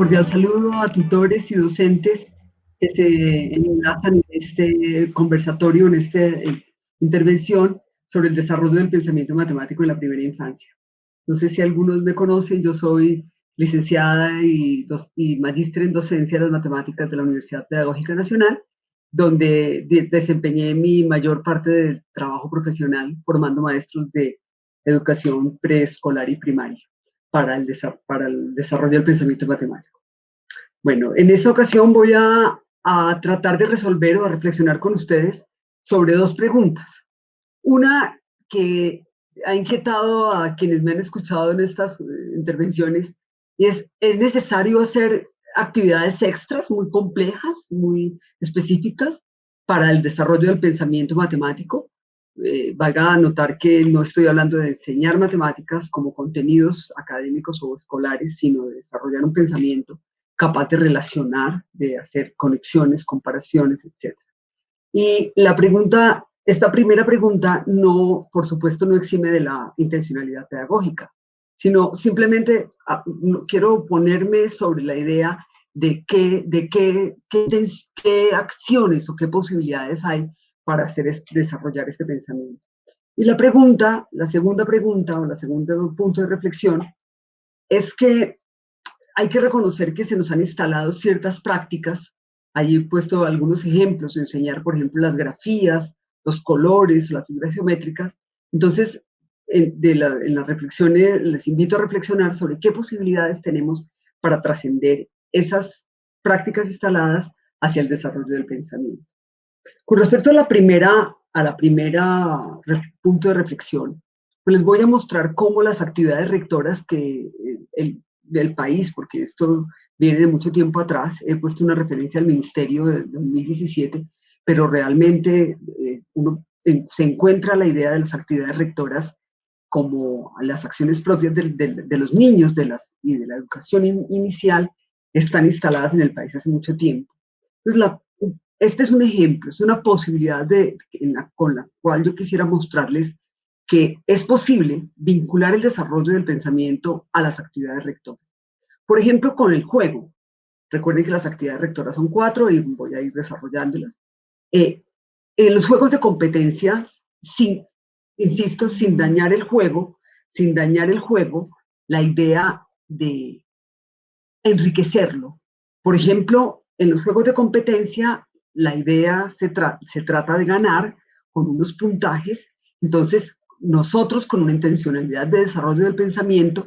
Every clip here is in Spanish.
cordial saludo a tutores y docentes que se enlazan en este conversatorio, en esta intervención sobre el desarrollo del pensamiento matemático en la primera infancia. No sé si algunos me conocen, yo soy licenciada y magíster en docencia de las matemáticas de la Universidad Pedagógica Nacional, donde desempeñé mi mayor parte del trabajo profesional formando maestros de educación preescolar y primaria para el desarrollo del pensamiento matemático. Bueno, en esta ocasión voy a tratar de resolver o a reflexionar con ustedes sobre dos preguntas. Una que ha inquietado a quienes me han escuchado en estas intervenciones ¿es necesario hacer actividades extras muy complejas, muy específicas para el desarrollo del pensamiento matemático? Valga anotar que no estoy hablando de enseñar matemáticas como contenidos académicos o escolares, sino de desarrollar un pensamiento capaz de relacionar, de hacer conexiones, comparaciones, etc. Y esta primera pregunta no, por supuesto, no exime de la intencionalidad pedagógica, sino simplemente quiero ponerme sobre la idea de qué acciones o qué posibilidades hay para desarrollar este pensamiento. Y la segunda pregunta o el segundo punto de reflexión es que hay que reconocer que se nos han instalado ciertas prácticas. Allí he puesto algunos ejemplos, enseñar, por ejemplo, las grafías, los colores, las figuras geométricas. Entonces, en las reflexiones, les invito a reflexionar sobre qué posibilidades tenemos para trascender esas prácticas instaladas hacia el desarrollo del pensamiento. Con respecto a la primera punto de reflexión, pues les voy a mostrar cómo las actividades rectoras del país, porque esto viene de mucho tiempo atrás, he puesto una referencia al Ministerio de 2017, pero realmente se encuentra la idea de las actividades rectoras como las acciones propias de los niños y de la educación inicial están instaladas en el país hace mucho tiempo. Entonces, este es un ejemplo, es una posibilidad con la cual yo quisiera mostrarles que es posible vincular el desarrollo del pensamiento a las actividades rectoras. Por ejemplo, con el juego. Recuerden que las actividades rectoras son 4 y voy a ir desarrollándolas. En los juegos de competencia, insisto, sin dañar el juego, la idea de enriquecerlo. Por ejemplo, en los juegos de competencia, la idea se trata de ganar con unos puntajes. Entonces, nosotros con una intencionalidad de desarrollo del pensamiento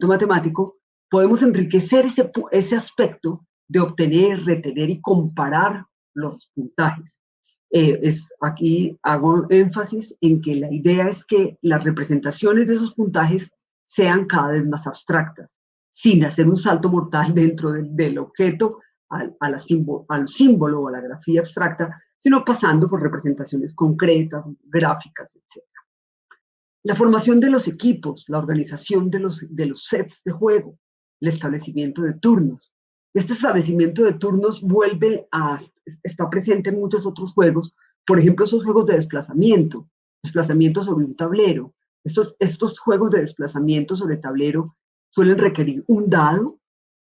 matemático, podemos enriquecer ese aspecto de obtener, retener y comparar los puntajes. Aquí hago énfasis en que la idea es que las representaciones de esos puntajes sean cada vez más abstractas, sin hacer un salto mortal dentro del objeto al símbolo o a la grafía abstracta, sino pasando por representaciones concretas, gráficas, etc. La formación de los equipos, la organización de los sets de juego, el establecimiento de turnos. Este establecimiento de turnos está presente en muchos otros juegos, por ejemplo, esos juegos de desplazamiento sobre un tablero. Estos juegos de desplazamiento sobre tablero suelen requerir un dado,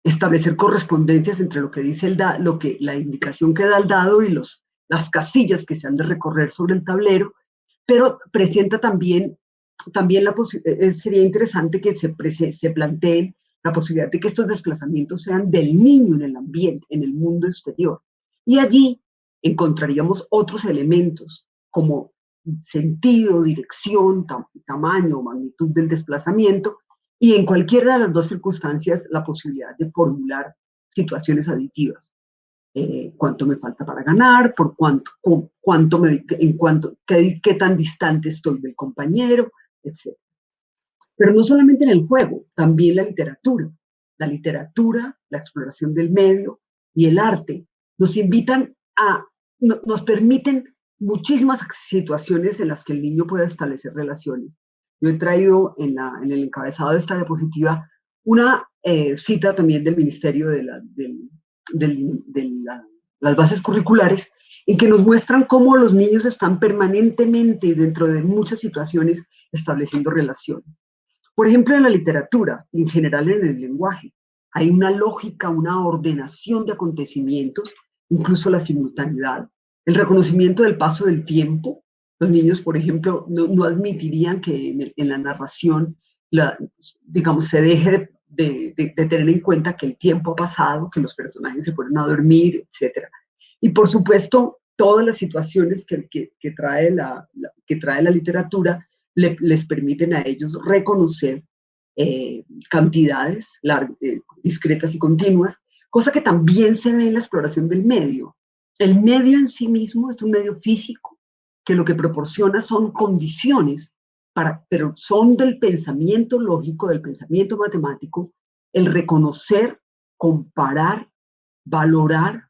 establecer correspondencias entre lo que dice la indicación que da el dado y las casillas que se han de recorrer sobre el tablero, pero presenta también sería interesante que se planteen la posibilidad de que estos desplazamientos sean del niño en el ambiente, en el mundo exterior. Y allí encontraríamos otros elementos como sentido, dirección, tamaño, magnitud del desplazamiento, y en cualquiera de las dos circunstancias la posibilidad de formular situaciones aditivas. Cuánto me falta para ganar, qué tan distante estoy del compañero, etc. Pero no solamente en el juego, también la literatura. La exploración del medio y el arte nos permiten muchísimas situaciones en las que el niño puede establecer relaciones. Yo he traído en el encabezado de esta diapositiva una cita también del Ministerio de las bases curriculares, en que nos muestran cómo los niños están permanentemente dentro de muchas situaciones estableciendo relaciones. Por ejemplo, en la literatura, en general en el lenguaje, hay una lógica, una ordenación de acontecimientos, incluso la simultaneidad, el reconocimiento del paso del tiempo. Los niños, por ejemplo, no admitirían que en la narración, digamos, se deje de tener en cuenta que el tiempo ha pasado, que los personajes se fueron a dormir, etc. Y por supuesto, todas las situaciones que trae la literatura les permiten a ellos reconocer cantidades discretas y continuas, cosa que también se ve en la exploración del medio. El medio en sí mismo es un medio físico que lo que proporciona son condiciones, pero son del pensamiento lógico, del pensamiento matemático, el reconocer, comparar, valorar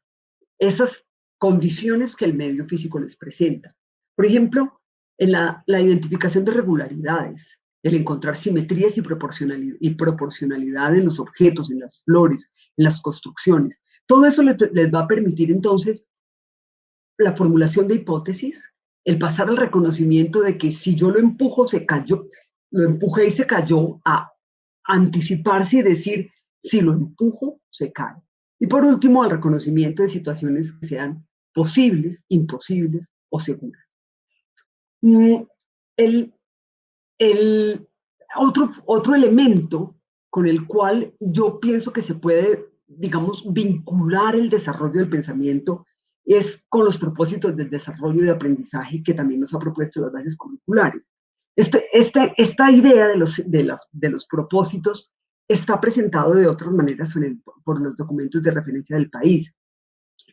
esas condiciones que el medio físico les presenta. Por ejemplo, en la identificación de regularidades, el encontrar simetrías y proporcionalidad en los objetos, en las flores, en las construcciones. Todo eso les va a permitir entonces la formulación de hipótesis, el pasar al reconocimiento de que si yo lo empujo, se cayó, lo empujé y se cayó, a anticiparse y decir, si lo empujo, se cae. Y por último, al reconocimiento de situaciones que sean posibles, imposibles o seguras. El, el otro elemento con el cual yo pienso que se puede, digamos, vincular el desarrollo del pensamiento es con los propósitos del desarrollo de aprendizaje que también nos ha propuesto las bases curriculares. Esta idea de los propósitos está presentado de otras maneras por los documentos de referencia del país.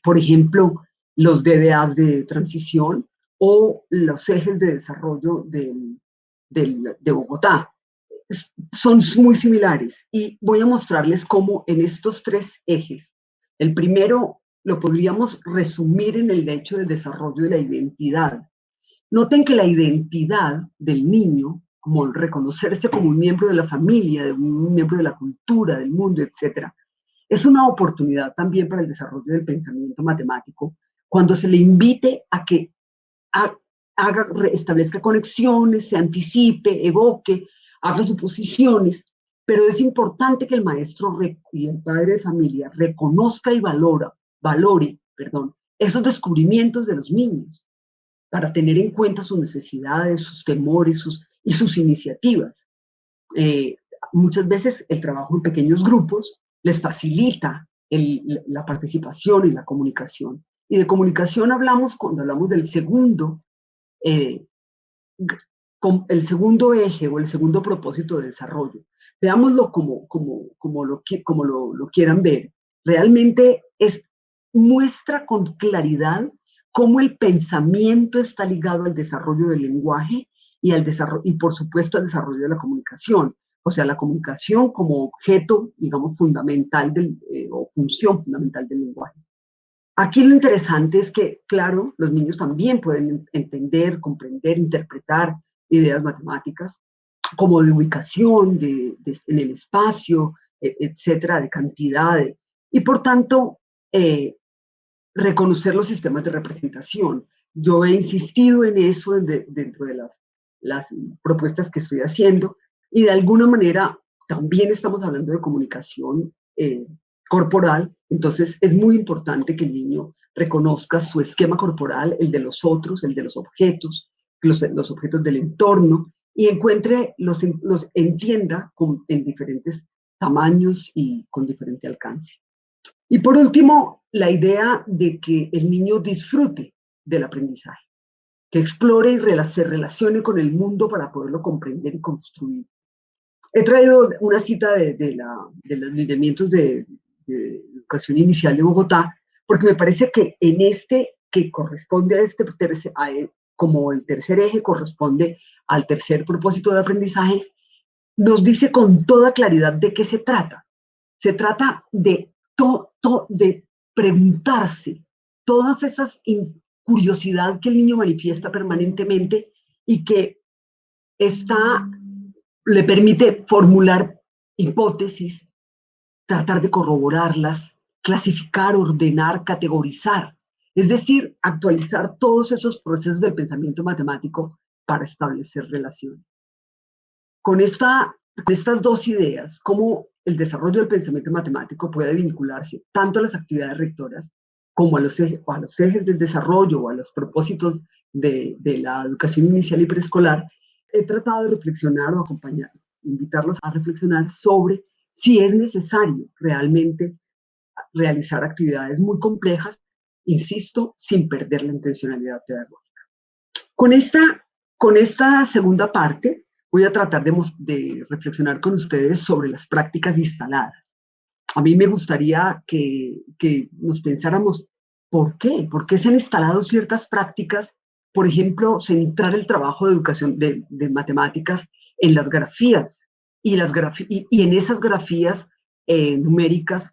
Por ejemplo, los DDAs de transición o los ejes de desarrollo de Bogotá. Son muy similares y voy a mostrarles cómo en estos tres ejes, el primero lo podríamos resumir en el hecho del desarrollo de la identidad. Noten que la identidad del niño, como reconocerse como un miembro de la familia, de un miembro de la cultura, del mundo, etc., es una oportunidad también para el desarrollo del pensamiento matemático cuando se le invite a que establezca conexiones, se anticipe, evoque, haga suposiciones, pero es importante que el maestro y el padre de familia reconozca y valore esos descubrimientos de los niños para tener en cuenta sus necesidades, sus temores y sus iniciativas. Muchas veces el trabajo en pequeños grupos les facilita la participación y la comunicación. Y de comunicación hablamos cuando hablamos del segundo el segundo eje o el segundo propósito de desarrollo. Veámoslo como lo quieran ver. Realmente muestra con claridad cómo el pensamiento está ligado al desarrollo del lenguaje y por supuesto al desarrollo de la comunicación. O sea, la comunicación como objeto, digamos, fundamental o función fundamental del lenguaje. Aquí lo interesante es que, claro, los niños también pueden entender, comprender, interpretar ideas matemáticas, como de ubicación, en el espacio, etcétera, de cantidad, y por tanto, reconocer los sistemas de representación. Yo he insistido en eso dentro de las propuestas que estoy haciendo, y de alguna manera también estamos hablando de comunicación corporal, entonces es muy importante que el niño reconozca su esquema corporal, el de los otros, el de los objetos, los objetos del entorno, y los entienda en diferentes tamaños y con diferente alcance. Y por último, la idea de que el niño disfrute del aprendizaje, que explore y se relacione con el mundo para poderlo comprender y construir. He traído una cita de los lineamientos de educación inicial de Bogotá, porque me parece que en que corresponde como el tercer eje corresponde al tercer propósito de aprendizaje, nos dice con toda claridad de qué se trata. Se trata de preguntarse todas esas curiosidad que el niño manifiesta permanentemente y que le permite formular hipótesis, tratar de corroborarlas, clasificar, ordenar, categorizar. Es decir, actualizar todos esos procesos del pensamiento matemático para establecer relaciones. Con estas dos ideas, cómo el desarrollo del pensamiento matemático puede vincularse tanto a las actividades rectoras como a los ejes del desarrollo o a los propósitos de la educación inicial y preescolar, he tratado de reflexionar o acompañar, invitarlos a reflexionar sobre si es necesario realmente realizar actividades muy complejas, insisto, sin perder la intencionalidad pedagógica. Con esta segunda parte voy a tratar de reflexionar con ustedes sobre las prácticas instaladas. A mí me gustaría que nos pensáramos por qué. ¿Por qué se han instalado ciertas prácticas? Por ejemplo, centrar el trabajo de educación de matemáticas en las grafías y en esas grafías numéricas,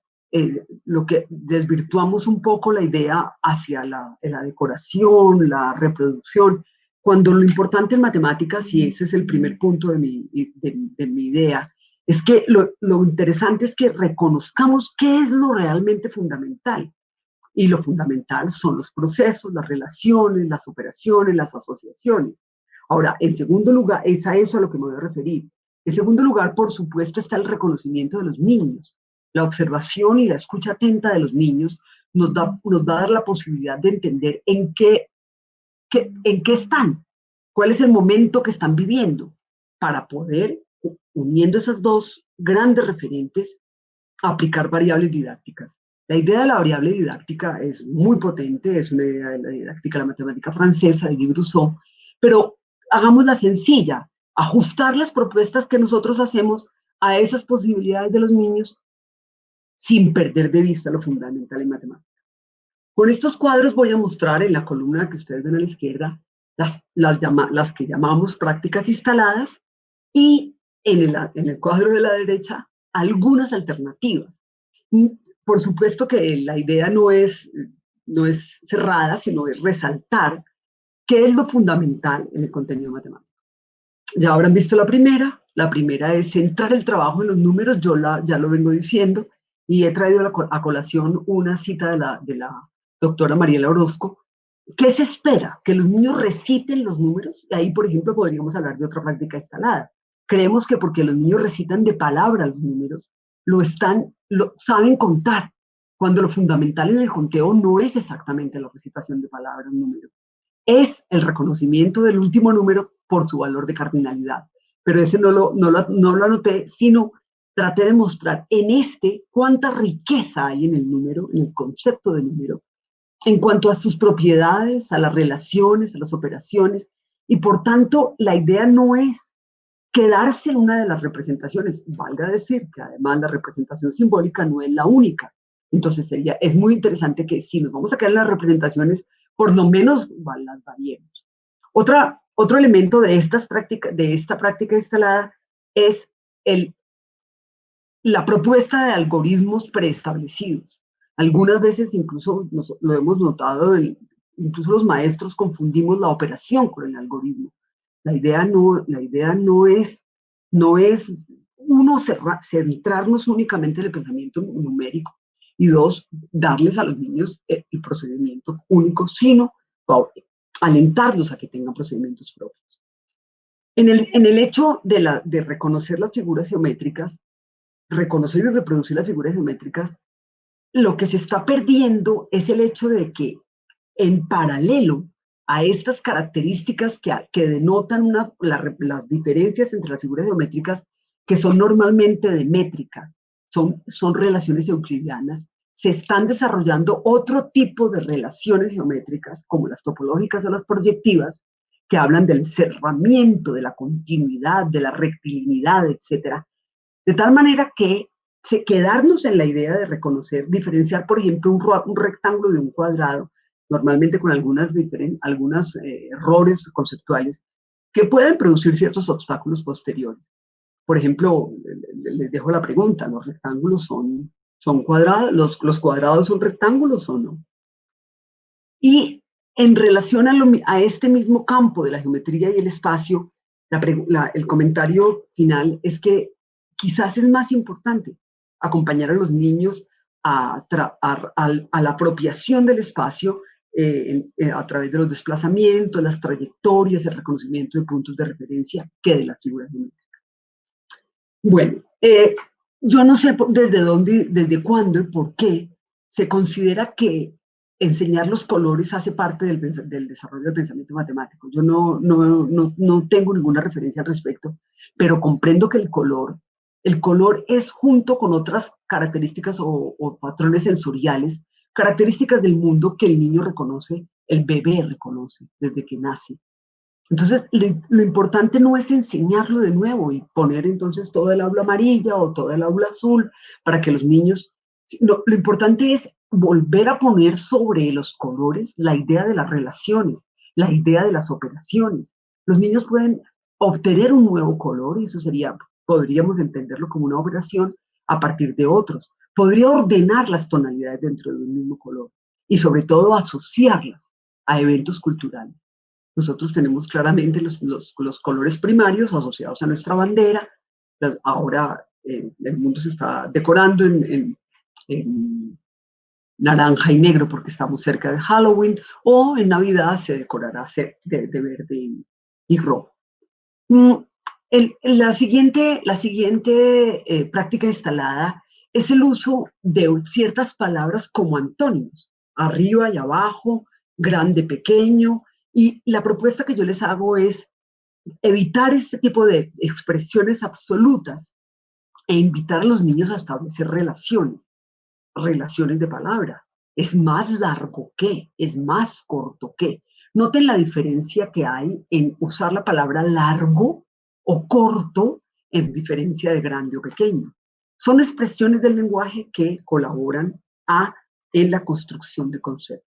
lo que desvirtuamos un poco la idea hacia la decoración, la reproducción, cuando lo importante en matemáticas, y ese es el primer punto de mi idea, es que lo interesante es que reconozcamos qué es lo realmente fundamental. Y lo fundamental son los procesos, las relaciones, las operaciones, las asociaciones. Ahora, en segundo lugar, es a eso a lo que me voy a referir. En segundo lugar, por supuesto, está el reconocimiento de los niños. La observación y la escucha atenta de los niños nos va a dar la posibilidad de entender en qué están, cuál es el momento que están viviendo, para poder, uniendo esas dos grandes referentes, aplicar variables didácticas. La idea de la variable didáctica es muy potente, es una idea de la didáctica de la matemática francesa, de Guy Brousseau, pero hagámosla sencilla, ajustar las propuestas que nosotros hacemos a esas posibilidades de los niños sin perder de vista lo fundamental en matemáticas. Con estos cuadros voy a mostrar en la columna que ustedes ven a la izquierda las que llamamos prácticas instaladas y en el cuadro de la derecha algunas alternativas. Por supuesto que la idea no es cerrada, sino es resaltar qué es lo fundamental en el contenido matemático. Ya habrán visto la primera es centrar el trabajo en los números, ya lo vengo diciendo, y he traído a colación una cita de la doctora Mariela Orozco. ¿Qué se espera? Que los niños reciten los números. Y ahí, por ejemplo, podríamos hablar de otra práctica instalada. Creemos que porque los niños recitan de palabra los números, saben contar, cuando lo fundamental en el conteo no es exactamente la recitación de palabra un número, es el reconocimiento del último número por su valor de cardinalidad. Pero ese no lo anoté, sino traté de mostrar cuánta riqueza hay en el número, en el concepto de número, en cuanto a sus propiedades, a las relaciones, a las operaciones, y por tanto la idea no es quedarse en una de las representaciones, valga decir que además la representación simbólica no es la única. Entonces es muy interesante que si nos vamos a quedar en las representaciones, por lo menos las variemos. Otro elemento de esta práctica instalada es la propuesta de algoritmos preestablecidos. Algunas veces incluso lo hemos notado, incluso los maestros confundimos la operación con el algoritmo. La idea no es uno, centrarnos únicamente en el pensamiento numérico, y dos, darles a los niños el procedimiento único, sino alentarlos a que tengan procedimientos propios. En el hecho de reconocer las figuras geométricas, reconocer y reproducir las figuras geométricas, lo que se está perdiendo es el hecho de que en paralelo a estas características que denotan las diferencias entre las figuras geométricas, que son normalmente de métrica, son relaciones euclidianas, se están desarrollando otro tipo de relaciones geométricas, como las topológicas o las proyectivas, que hablan del cerramiento, de la continuidad, de la rectilinidad, etcétera. De tal manera que quedarnos en la idea de reconocer, diferenciar, por ejemplo, un rectángulo de un cuadrado, normalmente con algunos errores conceptuales, que pueden producir ciertos obstáculos posteriores. Por ejemplo, les dejo la pregunta, ¿los rectángulos son cuadrados? ¿Los cuadrados son rectángulos o no? Y en relación a este mismo campo de la geometría y el espacio, el comentario final es que quizás es más importante acompañar a los niños a la apropiación del espacio a través de los desplazamientos, las trayectorias, el reconocimiento de puntos de referencia, que de las figuras geométricas. Bueno, Yo no sé desde dónde, desde cuándo y por qué se considera que enseñar los colores hace parte del desarrollo del pensamiento matemático. Yo no tengo ninguna referencia al respecto, pero comprendo que el color es junto con otras características o patrones sensoriales, características del mundo que el niño reconoce, el bebé reconoce desde que nace. Entonces, lo importante no es enseñarlo de nuevo y poner entonces todo el aula amarilla o todo el aula azul para que los niños... No, lo importante es volver a poner sobre los colores la idea de las relaciones, la idea de las operaciones. Los niños pueden obtener un nuevo color y eso sería, podríamos entenderlo como una operación a partir de otros. Podría ordenar las tonalidades dentro de un mismo color y sobre todo asociarlas a eventos culturales. Nosotros tenemos claramente los colores primarios asociados a nuestra bandera. Ahora el mundo se está decorando en naranja y negro porque estamos cerca de Halloween, o en Navidad se decorará de verde y rojo. Mm, la siguiente práctica instalada es el uso de ciertas palabras como antónimos, arriba y abajo, grande, pequeño, y la propuesta que yo les hago es evitar este tipo de expresiones absolutas e invitar a los niños a establecer relaciones de palabra. Es más largo que, es más corto que. Noten la diferencia que hay en usar la palabra largo o corto en diferencia de grande o pequeño. Son expresiones del lenguaje que colaboran en la construcción de conceptos.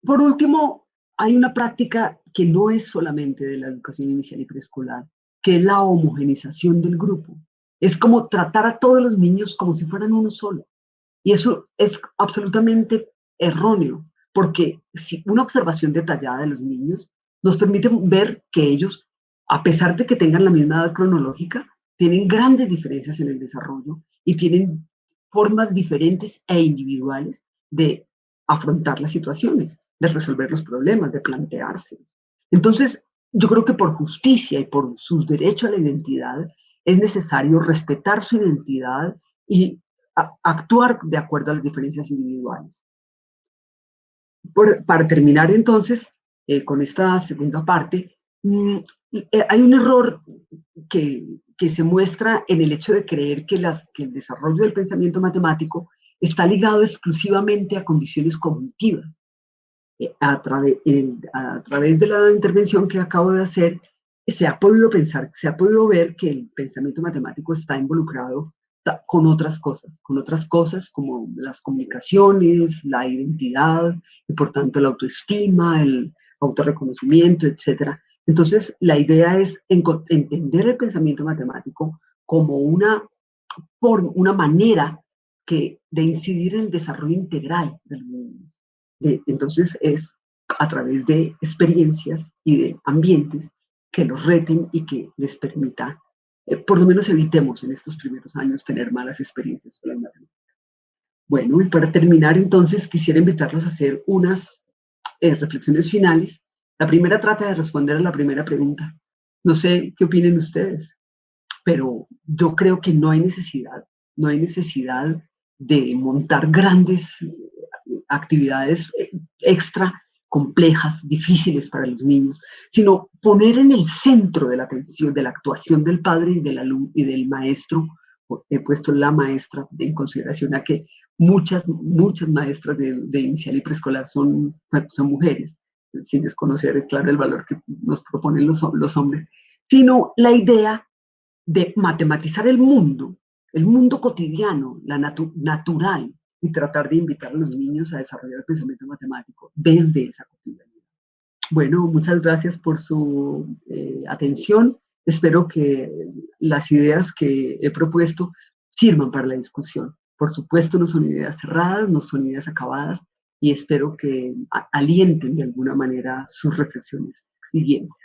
Por último, hay una práctica que no es solamente de la educación inicial y preescolar, que es la homogenización del grupo. Es como tratar a todos los niños como si fueran uno solo. Y eso es absolutamente erróneo, porque si una observación detallada de los niños nos permite ver que ellos, a pesar de que tengan la misma edad cronológica, tienen grandes diferencias en el desarrollo y tienen formas diferentes e individuales de afrontar las situaciones, de resolver los problemas, de plantearse. Entonces, yo creo que por justicia y por sus derechos a la identidad, es necesario respetar su identidad y actuar de acuerdo a las diferencias individuales. Para terminar entonces con esta segunda parte, hay un error que se muestra en el hecho de creer que el desarrollo del pensamiento matemático está ligado exclusivamente a condiciones cognitivas. A través de la intervención que acabo de hacer, se ha podido ver que el pensamiento matemático está involucrado con otras cosas como las comunicaciones, la identidad, y por tanto la autoestima, el autorreconocimiento, etcétera. Entonces, la idea es entender el pensamiento matemático como una manera de incidir en el desarrollo integral de los niños. Entonces, es a través de experiencias y de ambientes que los reten y que les permita, por lo menos evitemos en estos primeros años tener malas experiencias con las matemáticas. Bueno, y para terminar, entonces, quisiera invitarlos a hacer unas reflexiones finales. La primera trata de responder a la primera pregunta. No sé qué opinen ustedes, pero yo creo que no hay necesidad de montar grandes actividades extra complejas, difíciles para los niños, sino poner en el centro de la atención, de la actuación del padre y del maestro. He puesto la maestra en consideración a que muchas maestras de inicial y preescolar son mujeres, sin desconocer, claro, el valor que nos proponen los hombres, sino la idea de matematizar el mundo cotidiano, natural, y tratar de invitar a los niños a desarrollar el pensamiento matemático desde esa cotidianidad. Bueno, muchas gracias por su atención. Espero que las ideas que he propuesto sirvan para la discusión. Por supuesto, no son ideas cerradas, no son ideas acabadas, y espero que alienten de alguna manera sus reflexiones siguientes.